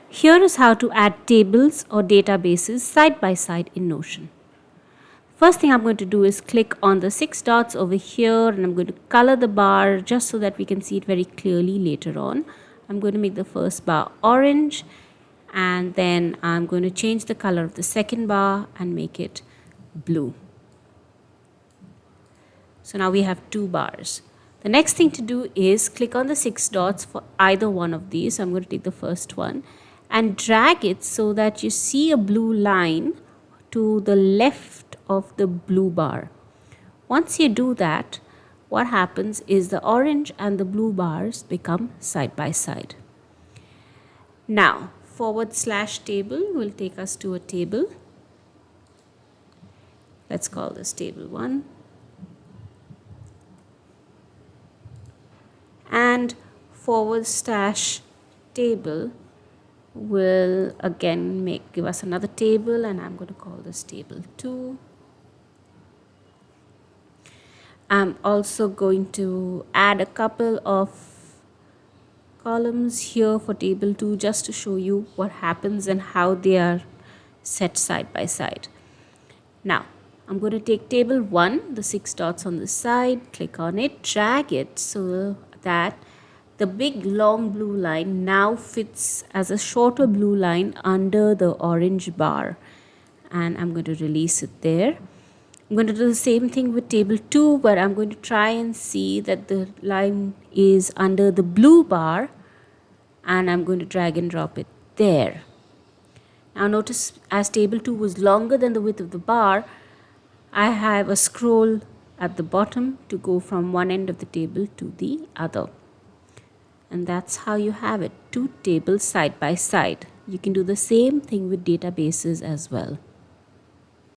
Here is how to add tables or databases side by side in Notion. First thing I'm going to do is click on the 6 dots over here, and I'm going to color the bar just so that we can see it very clearly later on. I'm going to make the first bar orange, and then I'm going to change the color of the second bar and make it blue. So now we have 2 bars. The next thing to do is click on the 6 dots for either one of these. So I'm going to take the first one and drag it so that you see a blue line to the left of the blue bar. Once you do that, what happens is the orange and the blue bars become side by side. Now, /table will take us to a table. Let's call this table 1. And /table will again give us another table, and I'm going to call this table 2. I'm also going to add a couple of columns here for table 2 just to show you what happens and how they are set side by side. Now, I'm going to take table 1, the 6 dots on the side, click on it, drag it so that the big long blue line now fits as a shorter blue line under the orange bar. And I'm going to release it there. I'm going to do the same thing with table 2, where I'm going to try and see that the line is under the blue bar, and I'm going to drag and drop it there. Now notice, as table 2 was longer than the width of the bar, I have a scroll at the bottom to go from one end of the table to the other. And that's how you have it, 2 tables side by side. You can do the same thing with databases as well.